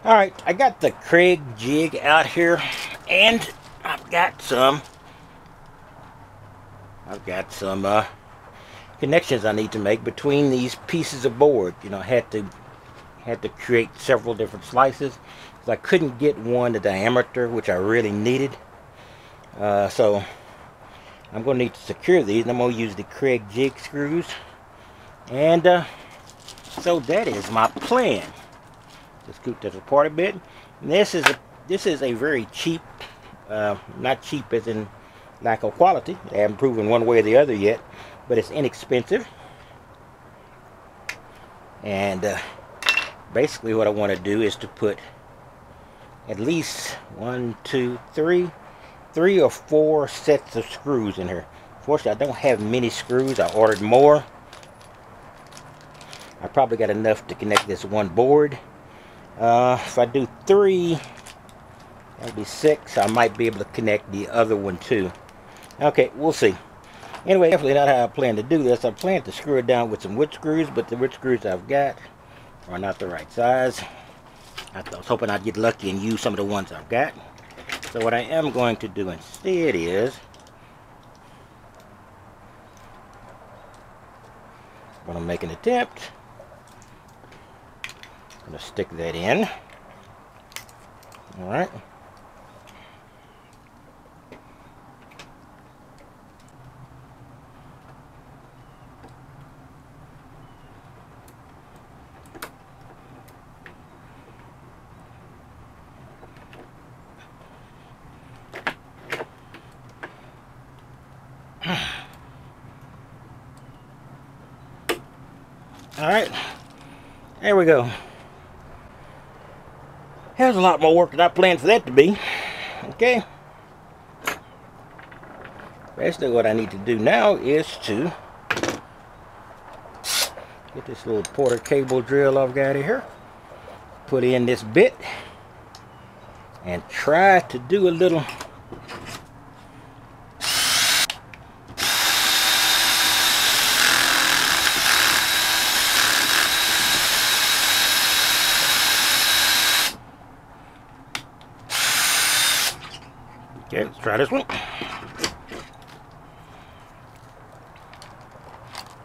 Alright, I got the Kreg Jig out here, and I've got some connections I need to make between these pieces of board. You know, I had to create several different slices because I couldn't get one the diameter which I really needed. So I'm going to need to secure these, and I'm going to use the Kreg Jig screws. And so that is my plan. Just scoot this apart a bit. And this is a very cheap, not cheap as in lack of quality. They haven't proven one way or the other yet, but it's inexpensive. And basically what I want to do is to put at least 3 or 4 sets of screws in here. Fortunately, I don't have many screws. I ordered more. I probably got enough to connect this one board. If I do 3, that'll be 6. I might be able to connect the other one too. Okay, we'll see. Anyway, definitely not how I plan to do this. I plan to screw it down with some wood screws, but the wood screws I've got are not the right size. I was hoping I'd get lucky and use some of the ones I've got. So what I am going to do instead is I'm going to make an attempt. I'm going to stick that in. All right. All right. There we go. There's a lot more work than I planned for that to be. Okay. Basically what I need to do now is to get this little Porter cable drill I've got here. Put in this bit. And try to do a little okay, let's try this one.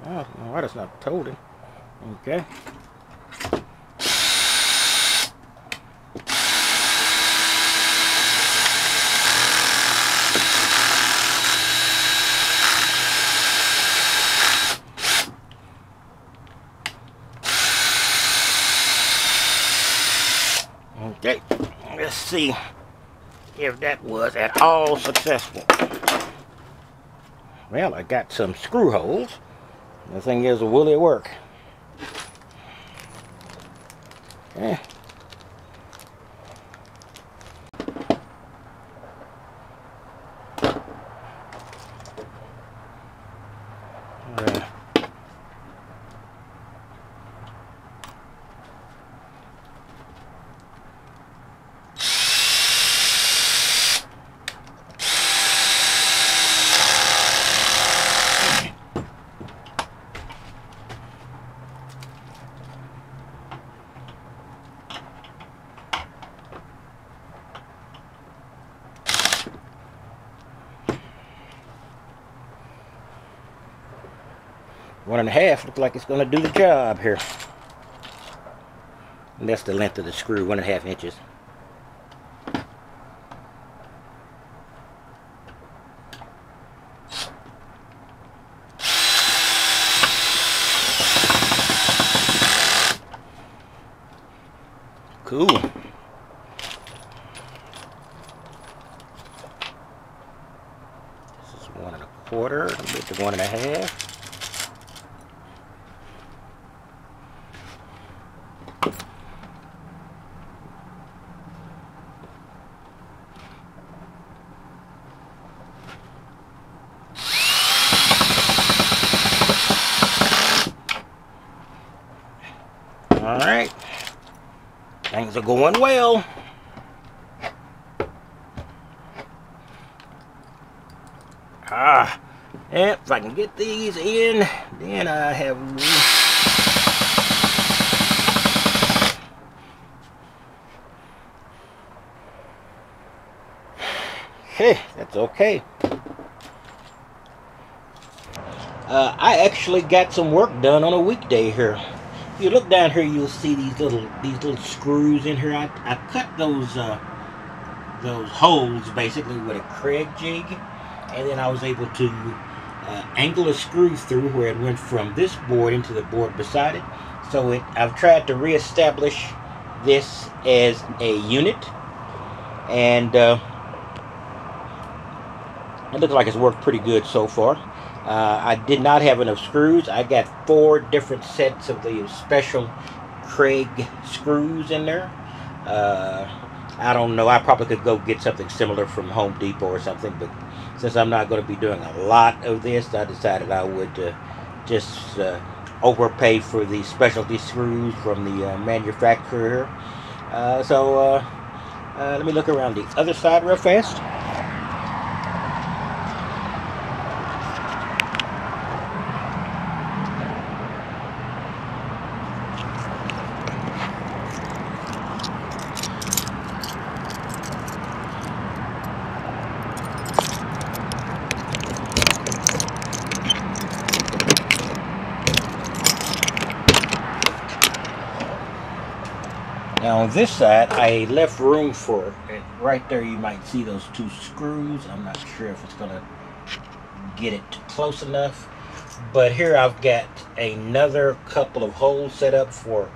Oh, why that's not toting. Okay. Okay, let's see if that was at all successful. Well, I got some screw holes. The thing is, will it work? Eh. One and a half looks like it's going to do the job here. And that's the length of the screw, 1.5 inches. Cool. This is 1 1/4, get to 1 1/2. All right, things are going well. And if I can get these in, then I have Okay, that's okay. I actually got some work done on a weekday here. If you look down here, you'll see these little screws in here. I cut those holes basically with a Kreg jig, and then I was able to angle a screw through where it went from this board into the board beside it. So I've tried to reestablish this as a unit, and it looks like it's worked pretty good so far. I did not have enough screws. I got 4 different sets of the special Kreg screws in there. I don't know. I probably could go get something similar from Home Depot or something, but since I'm not going to be doing a lot of this, I decided I would just overpay for the specialty screws from the manufacturer. So let me look around the other side real fast. Now on this side, I left room for it. Right there you might see those 2 screws. I'm not sure if it's going to get it close enough. But here I've got another couple of holes set up for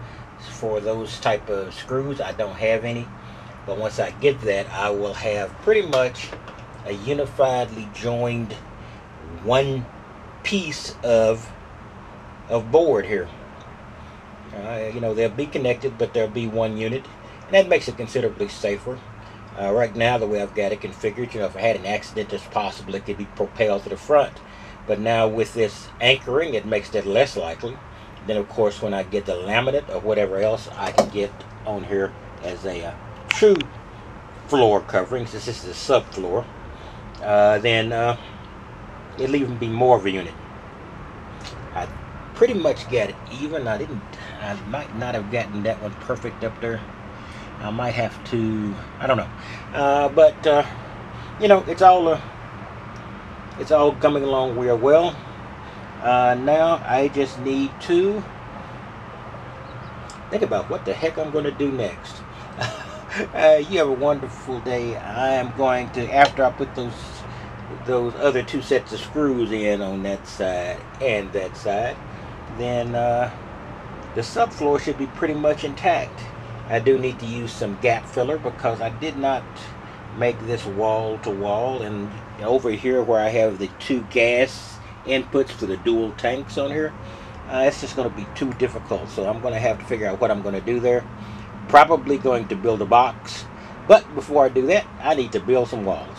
those type of screws. I don't have any. But once I get that, I will have pretty much a unifiedly joined one piece of board here. You know, they'll be connected, but there'll be one unit, and that makes it considerably safer. Right now, the way I've got it configured, you know, if I had an accident, it's possible it could be propelled to the front. But now with this anchoring, it makes that less likely. Then, of course, when I get the laminate or whatever else I can get on here as a true floor covering, since this is a subfloor, then it'll even be more of a unit. I pretty much got it even. I might not have gotten that one perfect up there. I might have to, I don't know. But you know, it's all coming along real well. Now I just need to think about what the heck I'm going to do next. You have a wonderful day. I am going to, after I put those other 2 sets of screws in on that side and that side, then the subfloor should be pretty much intact. I do need to use some gap filler because I did not make this wall to wall, and over here where I have the 2 gas inputs for the dual tanks on here, it's just going to be too difficult. So I'm going to have to figure out what I'm going to do there. Probably going to build a box, but before I do that, I need to build some walls.